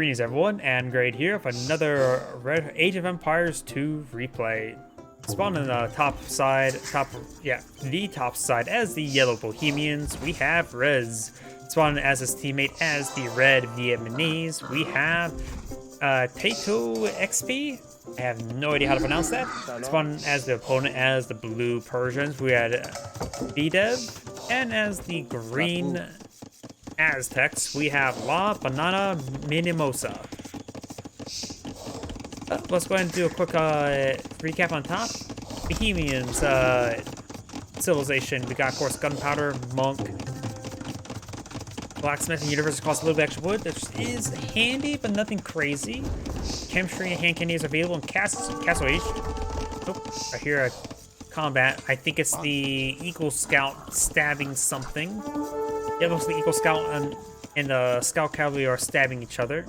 Greetings everyone, and Grade here for another Age of Empires 2 replay. Spawn on the top side as the Yellow Bohemians, we have Reze. Spawn as his teammate as the Red Vietnamese, we have Tatoxpy. I have no idea how to pronounce that. Spawn as the opponent as the Blue Persians, we had Fedev, and as the Green Aztecs, we have La Banana Mimosa. Let's go ahead and do a quick recap on top. Bohemians, civilization. We got, of course, gunpowder, monk, blacksmith, and universe costs a little bit extra wood, which is handy, but nothing crazy. Chemistry and hand candy is available in Castle Age. Oh, I hear a combat. I think it's the Eagle Scout stabbing something. Yeah, most of the Eagle Scout and the Scout Cavalry are stabbing each other.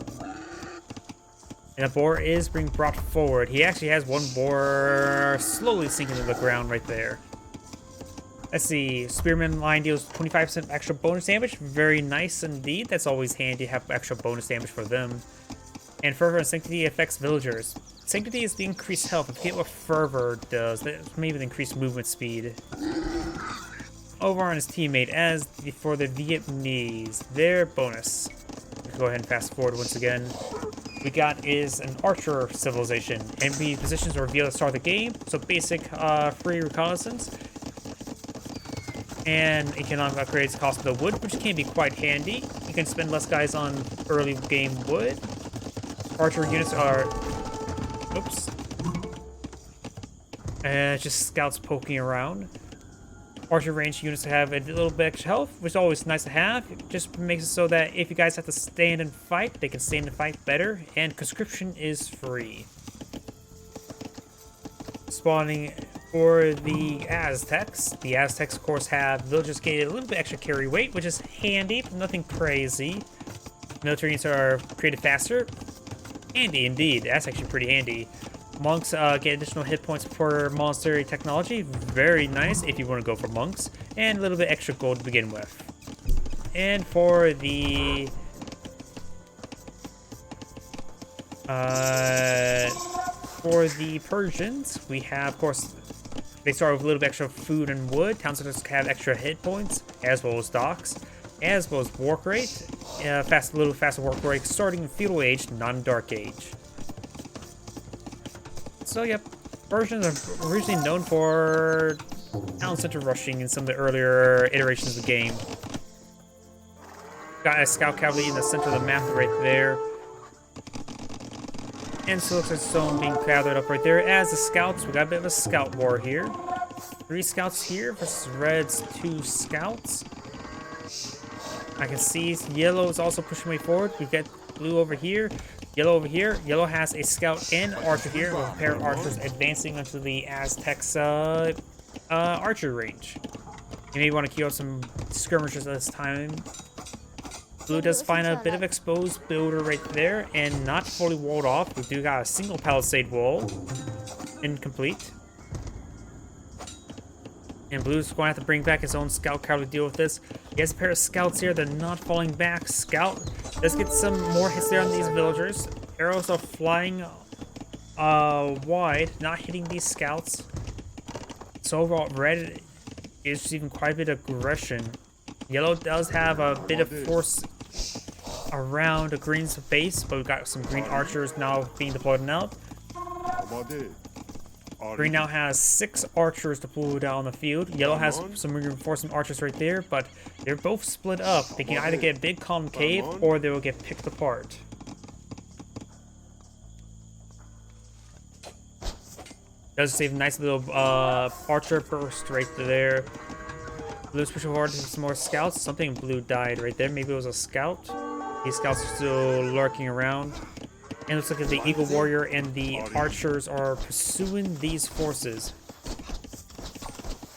And the boar is being brought forward. He actually has one boar slowly sinking to the ground right there. Let's see. Spearman line deals 25% extra bonus damage. Very nice indeed. That's always handy to have extra bonus damage for them. And Fervor and Sanctity affects villagers. Sanctity is the increased health. I forget what Fervor does. That's maybe the increased movement speed. Over on his teammate as for the Vietnamese, their bonus. Let's go ahead and fast forward once again. We got is an archer civilization. Enemy positions are revealed at the start of the game, so basic free reconnaissance. And economic upgrades cost the wood, which can be quite handy. You can spend less guys on early game wood. Archer units are... Oops. Just scouts poking around. Archer range units have a little bit extra health, which is always nice to have. It just makes it so that if you guys have to stand and fight, they can stand and fight better. And conscription is free. Spawning for the Aztecs. The Aztecs, of course, have villagers gain a little bit extra carry weight, which is handy, but nothing crazy. Military units are created faster. Handy indeed. That's actually pretty handy. Monks get additional hit points per monastery technology. Very nice if you want to go for monks. And a little bit extra gold to begin with. And for the... Persians, we have, of course, they start with a little bit extra food and wood. Town centers have extra hit points, as well as docks, as well as work rate. A little faster work rate starting in Feudal Age, not in Dark Age. So, yep, Persians are originally known for town center rushing in some of the earlier iterations of the game. Got a Scout Cavalry in the center of the map right there. And so it looks like stone being gathered up right there. As the scouts, we got a bit of a scout war here. 3 scouts here versus Red's 2 scouts. I can see yellow is also pushing way forward. We get blue over here. Yellow over here. Yellow has a scout and archer here with a pair of archers advancing onto the Aztecs archer range. You may want to queue up some skirmishers at this time. Blue does find a bit of exposed builder right there and not fully walled off. We do got a single palisade wall. Incomplete. And Blue's going to have to bring back his own scout cavalry to deal with this. He has a pair of scouts here. They're not falling back. Scout does get some more hits there on these villagers. Arrows are flying wide, not hitting these scouts. So overall, Red is receiving quite a bit of aggression. Yellow does have a bit of force around the Green's base, but we've got some green archers now being deployed out. Green now has 6 archers deployed out on the field. Yellow has some reinforcement archers right there, but they're both split up. They can either get a big concave or they will get picked apart. Does save a nice little archer burst right there. Blue's pushing forward to some more scouts. Something blue died right there. Maybe it was a scout. These scouts are still lurking around. And it looks like the Eagle Warrior and the archers are pursuing these forces.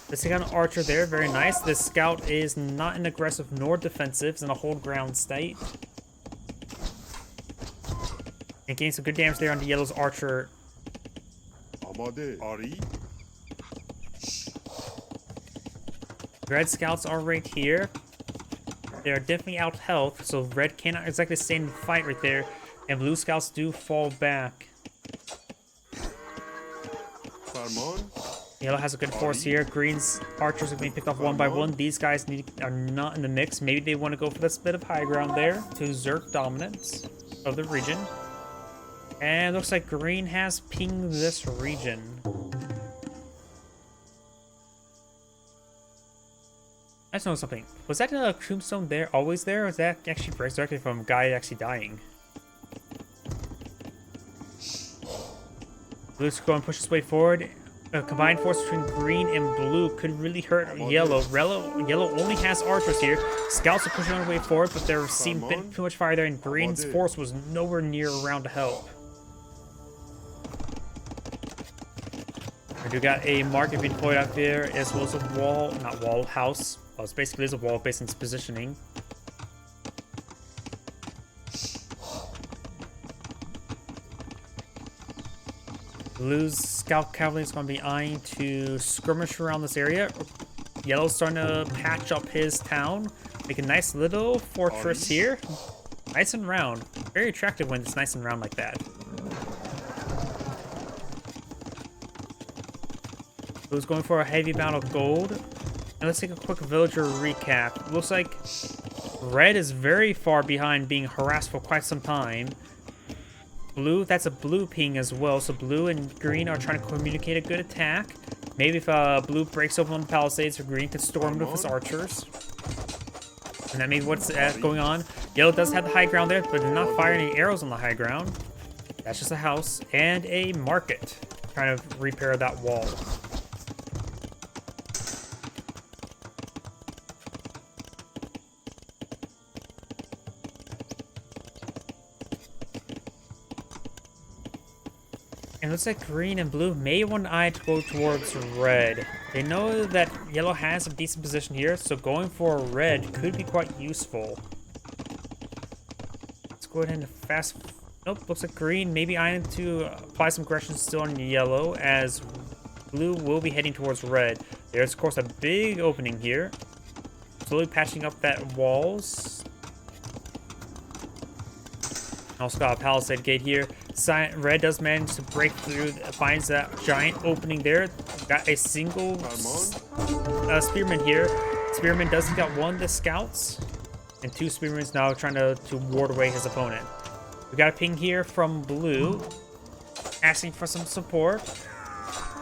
Let's take out an archer there. Very nice. This scout is not an aggressive nor defensive. It's in a hold ground state. And gains some good damage there on the yellow's archer. Red scouts are right here. They are definitely out health, so Red cannot exactly stay in the fight right there. And blue scouts do fall back. Yellow has a good force here. Green's archers are being picked off one by one. These guys are not in the mix. Maybe they want to go for this bit of high ground there to exert dominance of the region. And looks like green has pinged this region. I just know something. Was that a tombstone there, always there, or is that actually resurrected from a guy actually dying? Blue's going to push his way forward. A combined force between green and blue could really hurt yellow. Yellow only has archers here. Scouts are pushing their way forward, but they're seeing a bit too much fire there, and green's force was nowhere near around to help. We do got a market being deployed out there, as well as a wall, not wall, house. Well, it basically is a wall based on its positioning. Blue's scout cavalry is going to be eyeing to skirmish around this area. Yellow's starting to patch up his town. Make a nice little fortress here. Nice and round. Very attractive when it's nice and round like that. Blue's going for a heavy amount of gold. And let's take a quick villager recap. Looks like red is very far behind, being harassed for quite some time. Blue, that's a blue ping as well. So blue and green are trying to communicate a good attack. Maybe if blue breaks open the palisades, green can storm with his archers. And that may be what's going on. Yellow does have the high ground there, but did not fire any arrows on the high ground. That's just a house and a market. Trying to repair that wall. And it looks like green and blue may want to eye to go towards red. They know that yellow has a decent position here, so going for red could be quite useful. Let's go ahead and fast... Nope, looks like green may be eyeing to apply some aggression still on yellow, as blue will be heading towards red. There's, of course, a big opening here. Slowly patching up that walls. Also got a palisade gate here. Red does manage to break through, finds that giant opening there. Got a single spearman here. Spearman does take out one of the scouts, and two spearmen now trying to ward away his opponent. We got a ping here from blue, asking for some support.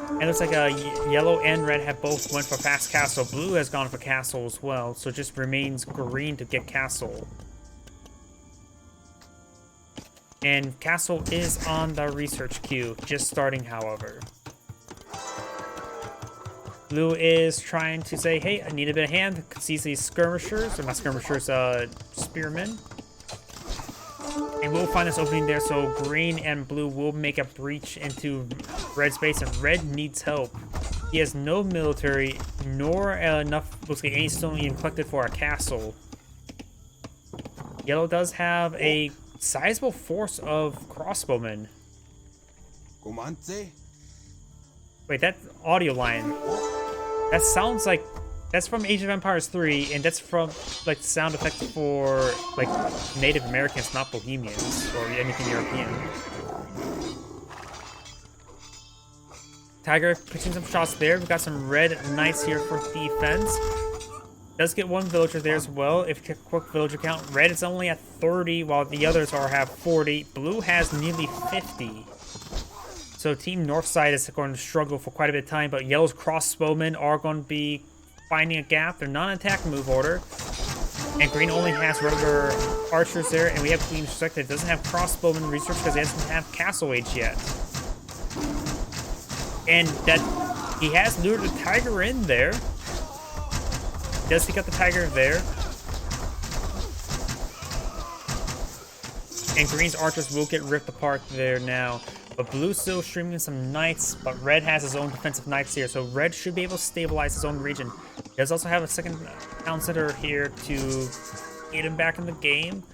And it looks like yellow and red have both went for fast castle. Blue has gone for castle as well, so it just remains green to get castle. And castle is on the research queue, just starting, however. Blue is trying to say, hey, I need a bit of hand. Sees these skirmishers, or not skirmishers, spearmen. And we'll find this opening there, so green and blue will make a breach into red's base, and red needs help. He has no military, nor enough, looks like any stone even collected for a castle. Yellow does have a sizable force of crossbowmen. Wait, that audio line. That sounds like that's from Age of Empires 3, and that's from like sound effect for like Native Americans, not Bohemians or anything European. Tiger pitching some shots there. We've got some red knights here for defense. Does get one villager there as well. If you check a quick villager count, red is only at 30, while the others have 40. Blue has nearly 50. So Team Northside is going to struggle for quite a bit of time, but yellow's crossbowmen are going to be finding a gap. They're not in attack move order. And green only has regular archers there, and we have Queen's Strike that doesn't have crossbowman research because it doesn't have Castle Age yet. And that he has lured the tiger in there. Does take out the tiger there. And green's archers will get ripped apart there now. But blue's still streaming some knights, but red has his own defensive knights here, so red should be able to stabilize his own region. He does also have a second town center here to get him back in the game.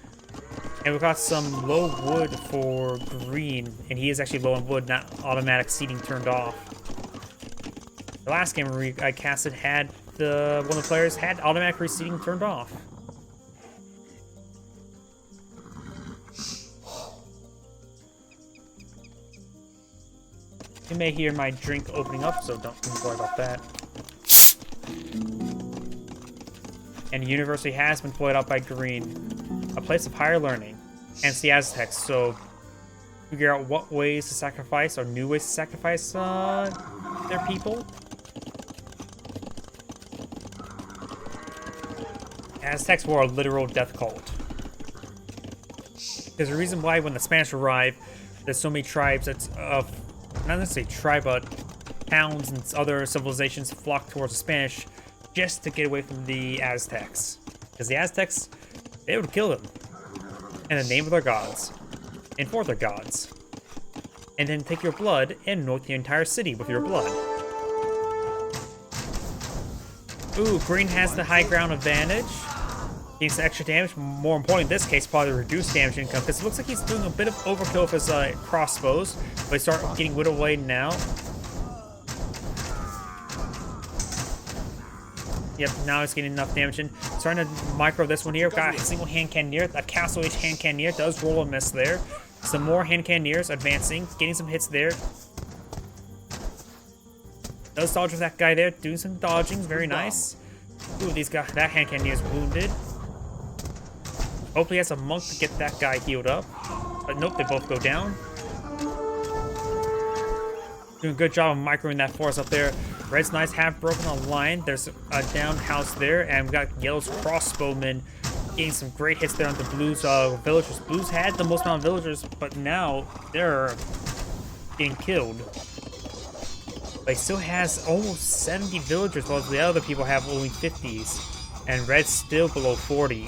And we've got some low wood for green, and he is actually low on wood, not automatic seeding turned off. The last game I casted had one of the players had automatic reseeding turned off. You may hear my drink opening up, so don't worry about that. And the university has been pointed out by Green, a place of higher learning, and it's the Aztecs, so figure out what ways to sacrifice, or new ways to sacrifice their people. Aztecs were a literal death cult. There's a reason why when the Spanish arrived, there's so many tribes that's not necessarily tribe, but towns and other civilizations flock towards the Spanish just to get away from the Aztecs. Because the Aztecs, they would kill them in the name of their gods and for their gods. And then take your blood and anoint the entire city with your blood. Ooh, Green has the high ground advantage. Gains extra damage. More important in this case, probably reduced damage income, because it looks like he's doing a bit of overkill with his crossbows. But they start getting whittled away now. Yep, now he's getting enough damage in. Starting to micro this one here. Got a single hand cannoneer. A castle age hand cannoneer does roll a miss there. Some more hand cannoneers advancing, getting some hits there. Does dodge with that guy there, doing some dodging, very nice. Ooh, that hand cannoneer is wounded. Hopefully he has a monk to get that guy healed up. But nope, they both go down. Doing a good job of microing that force up there. Red's Knights have broken a line. There's a downed house there, and we got Yellow's crossbowmen getting some great hits there on the Blues villagers. Blues had the most amount of villagers, but now they're getting killed. But he still has almost 70 villagers, while the other people have only 50s. And Red's still below 40.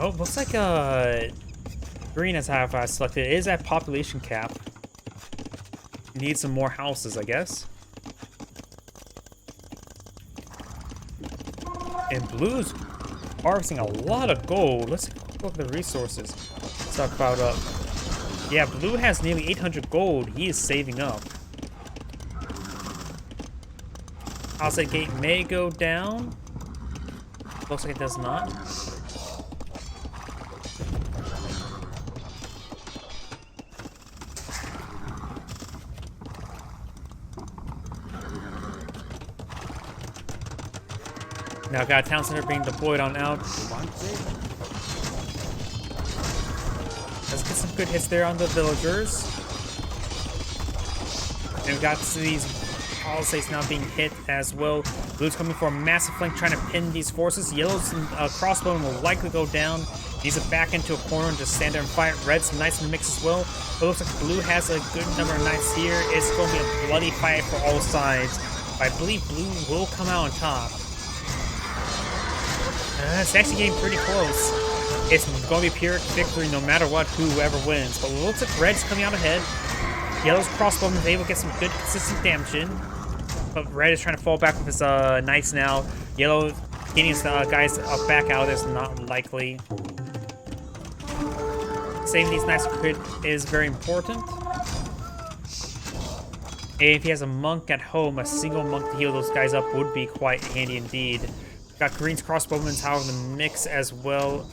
Oh, looks like Green has selected. It is at population cap. Need some more houses, I guess. And Blue's harvesting a lot of gold. Let's look at the resources. Let's talk about yeah, Blue has nearly 800 gold. He is saving up. Outside gate may go down. Looks like it does not. Now got a town center being deployed on out. Let's get some good hits there on the villagers. And we got these palisades now being hit as well. Blue's coming for a massive flank trying to pin these forces. Yellow's crossbowman will likely go down. Needs to back into a corner and just stand there and fight. Red's nice in the mix as well. But it looks like Blue has a good number of knights here. It's going to be a bloody fight for all sides. But I believe Blue will come out on top. It's actually getting pretty close. It's going to be pure victory no matter what, whoever wins. But it looks like Red's coming out ahead. Yellow's crossbowman is able to get some good consistent damage in. But Red is trying to fall back with his knights now. Yellow getting his guys back out is not likely. Saving these knights is very important. And if he has a monk at home, a single monk to heal those guys up would be quite handy indeed. Got Green's crossbowman's tower in the mix as well.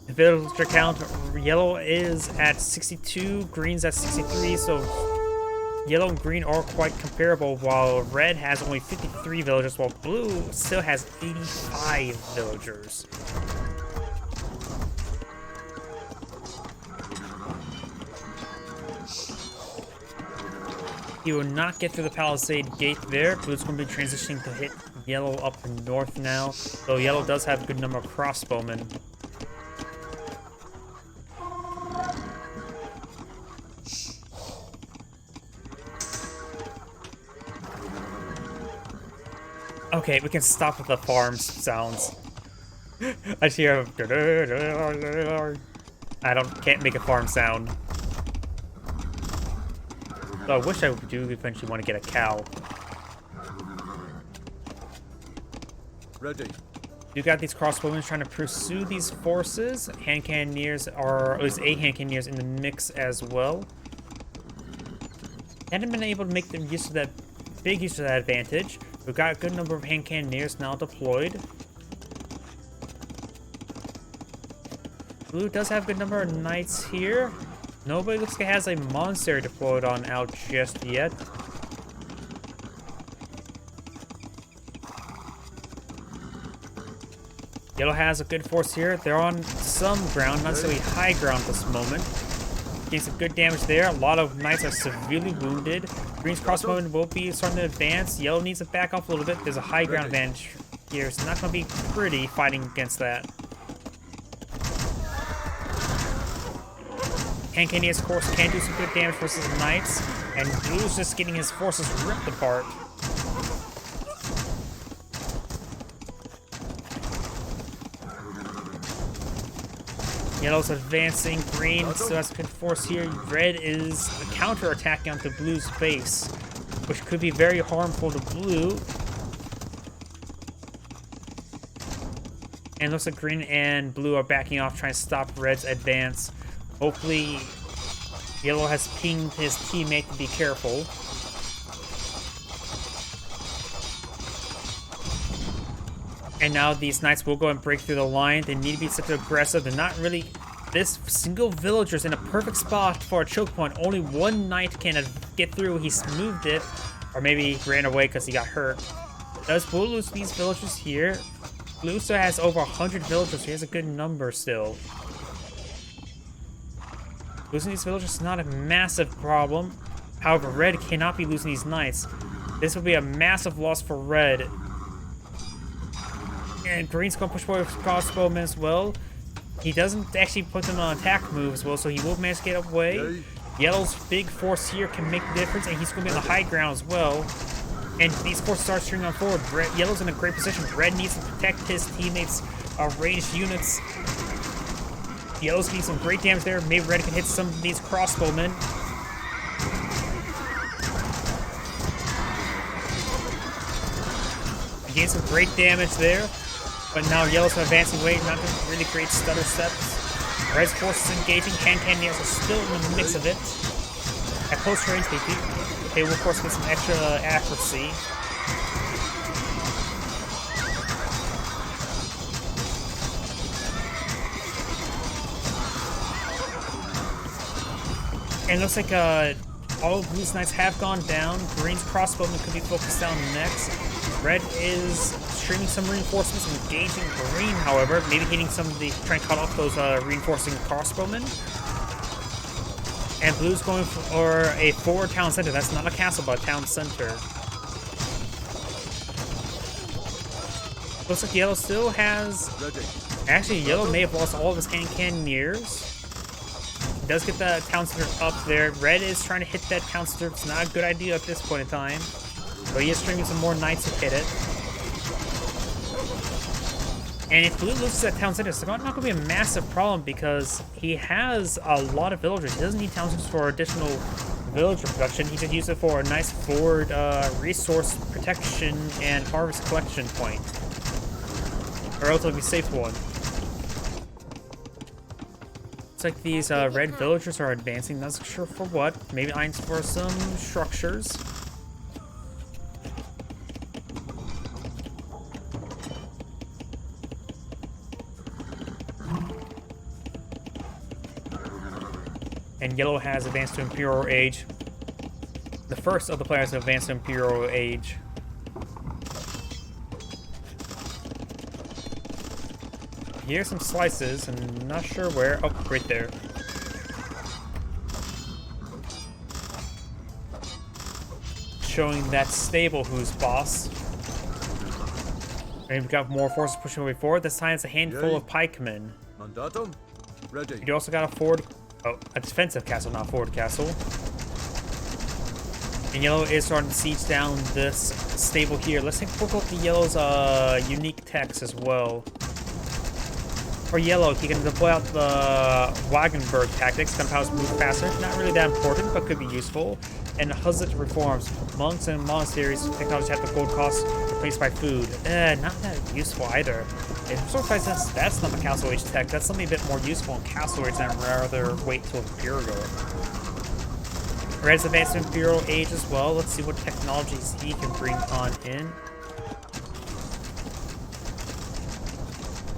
The villager count, Yellow is at 62, Green's at 63, so Yellow and Green are quite comparable, while Red has only 53 villagers, while Blue still has 85 villagers. He will not get through the palisade gate there. Blue's going to be transitioning to hit Yellow up north now, though Yellow does have a good number of crossbowmen. Okay, we can stop with the farm sounds. I just hear can't make a farm sound. So I wish I do eventually want to get a cow. Ready. You got these crossbowmen trying to pursue these forces. Hand cannoneers are, at least 8 hand cannoneers in the mix as well. Hadn't been able to make the use of that, big use of that advantage. We've got a good number of hand cannoneers now deployed. Blue does have a good number of knights here. Nobody looks like it has a monastery deployed on out just yet. Yellow has a good force here. They're on some ground, not necessarily high ground at this moment. Getting some good damage there. A lot of knights are severely wounded. Green's crossbowmen will be starting to advance. Yellow needs to back off a little bit. There's a high ground advantage here. It's not going to be pretty fighting against that. Hand cannoneers, of course, can do some good damage versus knights. And Blue's just getting his forces ripped apart. Yellow's advancing. Green still has a good force here. Red is counter-attacking onto Blue's base, which could be very harmful to Blue. And looks like Green and Blue are backing off, trying to stop Red's advance. Hopefully, Yellow has pinged his teammate to be careful. And now these knights will go and break through the line. They need to be such aggressive. They're not really... This single villager's in a perfect spot for a choke point. Only one knight can get through. He's moved it. Or maybe he ran away because he got hurt. Does Blue lose these villagers here? Blue still has over 100 villagers. He has a good number still. Losing these villagers is not a massive problem. However, Red cannot be losing these knights. This will be a massive loss for Red. And Green's going to push forward with crossbowmen as well. He doesn't actually put them on attack move as well, so he will manage to get away. Yellow's big force here can make the difference, and he's going to be on the high ground as well. And these forces start streaming on forward. Yellow's in a great position. Red needs to protect his teammates' ranged units. Yellow's getting some great damage there. Maybe Red can hit some of these crossbowmen. He gained some great damage there. But now Yellow's advancing away, not doing really great stutter steps. Red's forces engaging. Hand cannoneers are still in the mix of it. At close range, they will of course get some extra accuracy. And it looks like all of Blue's knights have gone down. Green's crossbowman could be focused down next. Red is streaming some reinforcements, engaging Green, however. Maybe hitting some of the, trying to cut off those reinforcing crossbowmen. And Blue's going for a forward town center. That's not a castle, but a town center. Looks like Yellow still has... Actually, Yellow may have lost all of his hand cannoneers. Does get the town center up there. Red is trying to hit that town center. It's not a good idea at this point in time. But he is streaming some more knights to hit it. And if Blue loses that town center, it's not going to be a massive problem because he has a lot of villagers. He doesn't need town centers for additional villager production. He can use it for a nice forward resource protection and harvest collection point. A relatively safe one. Looks like these red villagers are advancing. Not sure for what. Maybe Ein's for some structures. And Yellow has advanced to Imperial Age. The first of the players to advance to Imperial Age. Here's some slices, and not sure where. Oh, right there. Showing that stable who's boss. And we've got more forces pushing way forward. This time it's a handful of pikemen. You also got a forward... Oh, a defensive castle, not a forward castle. And Yellow is starting to siege down this stable here. Let's take a look at the Yellow's unique text as well. For Yellow, he can deploy out the Wagenburg tactics, gunpowder move faster. Not really that important, but could be useful. And Huzzit reforms. Monks and monasteries technology have the gold cost replaced by food. Not that useful either. Since that's not a Castle Age tech, that's something a bit more useful in Castle Age than rather wait till Imperial. Red's advanced to Imperial Age as well. Let's see what technologies he can bring on in.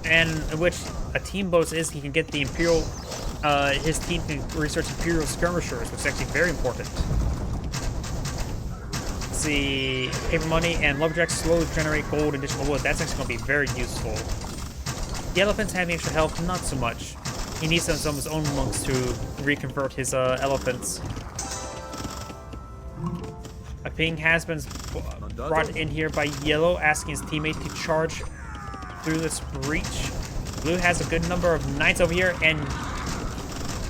And in which a team bonus is he can get the Imperial, his team can research Imperial skirmishers, which is actually very important. Let's see, paper money and lumberjacks slowly generate gold and additional wood. That's actually going to be very useful. The elephants having extra health, not so much. He needs some of his own monks to reconvert his elephants. A ping has been brought in here by Yellow, asking his teammate to charge through this breach. Blue has a good number of knights over here, and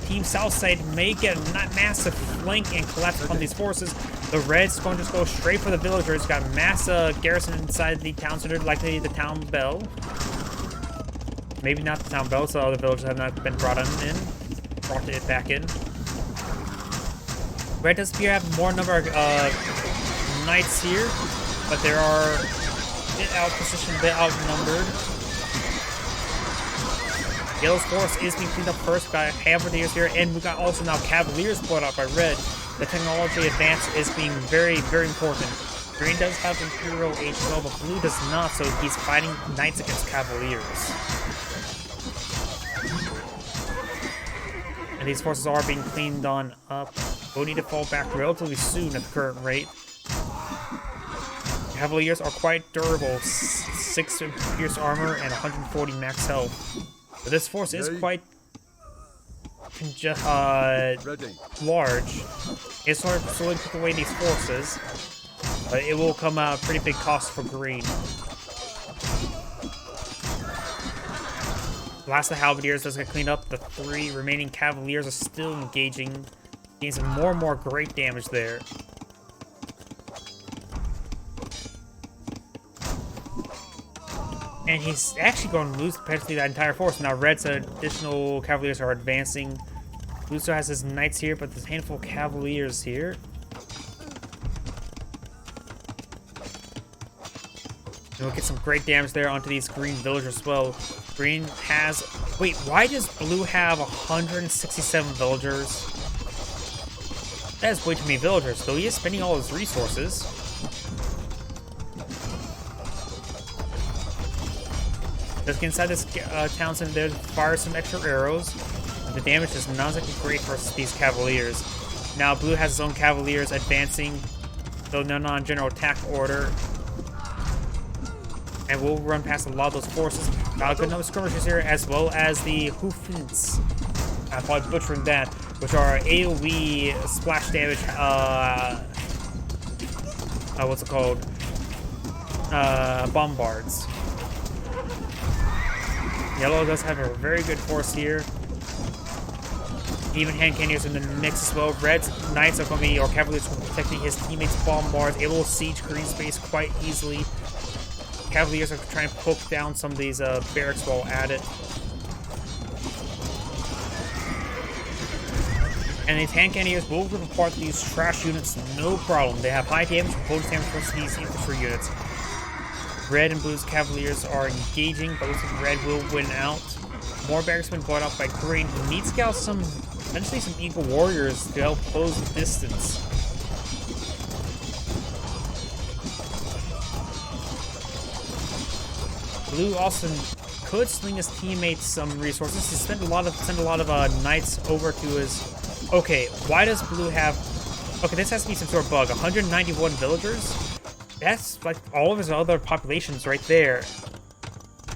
Team Southside may get a massive flank and collapse upon these forces. The Reds going to just go straight for the villagers. Got mass garrison inside the town center, likely the town bell. Maybe not the town bell, so the villagers have not been brought it back in. Red does appear to have more number of knights here, but there are a bit outpositioned, a bit outnumbered. Yellow's force is being cleaned up first by Cavaliers here, and we got also now Cavaliers brought out by Red. The technology advance is being very, very important. Green does have Imperial Age 12, but Blue does not, so he's fighting knights against Cavaliers. And these forces are being cleaned on up. We'll need to fall back relatively soon at the current rate. Cavaliers are quite durable, 6 pierce armor and 140 max health. But this force is quite large. It's hard to slowly put away these forces, but it will come at a pretty big cost for Green. Last of the Halberdiers does get cleaned up. The 3 remaining Cavaliers are still engaging, getting some more and more great damage there. And he's actually going to lose potentially that entire force. Now Red's additional Cavaliers are advancing. Blue still has his knights here, but there's a handful of Cavaliers here. And we'll get some great damage there onto these green villagers as well. Green has... Wait, why does Blue have 167 villagers? That is way too many villagers, though he is spending all his resources. Let's get inside this town center there, fire some extra arrows. The damage is not exactly great for these Cavaliers. Now Blue has his own Cavaliers advancing, though they're not in general attack order. And we'll run past a lot of those forces. Got a good number of skirmishers here, as well as the Hoofins. I'm probably butchering that, which are AoE splash damage, what's it called? Bombards. Yellow does have a very good force here. Even hand cannons in the mix as well. Red's knights are going to be, or Cavaliers are protecting his teammates' bombards, able to siege green space quite easily. Cavaliers are trying to poke down some of these barracks while at it. And these hand cannons will rip apart these trash units, no problem. They have high damage and bonus damage for these infantry units. Red and Blue's Cavaliers are engaging, but looks like Red will win out. More barracks have been brought out by Green, who needs to get out eventually some Eagle Warriors to help close the distance. Blue also could sling his teammates some resources. He sent a lot of knights over to his... Okay, why does Blue have... Okay, this has to be some sort of bug. 191 villagers? That's like all of his other populations right there.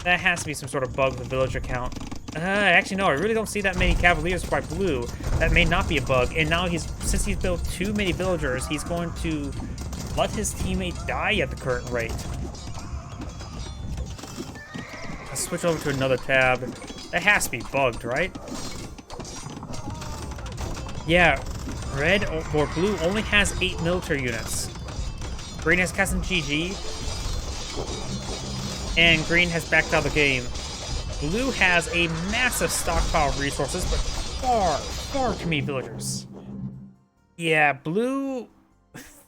That has to be some sort of bug with the villager count. Actually, no, I really don't see that many Cavaliers by Blue. That may not be a bug. And now since he's built too many villagers, he's going to let his teammate die at the current rate. Let's switch over to another tab. That has to be bugged, right? Yeah, Red or Blue only has 8 military units. Green has cast in GG, and Green has backed out of the game. Blue has a massive stockpile of resources, but far too many villagers. Yeah, Blue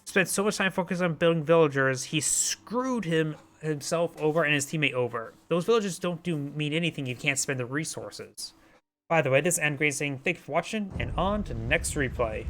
spent so much time focused on building villagers, he screwed him himself over and his teammate over. Those villagers don't mean anything if you can't spend the resources. By the way, this is Great saying thank you for watching, and on to next replay.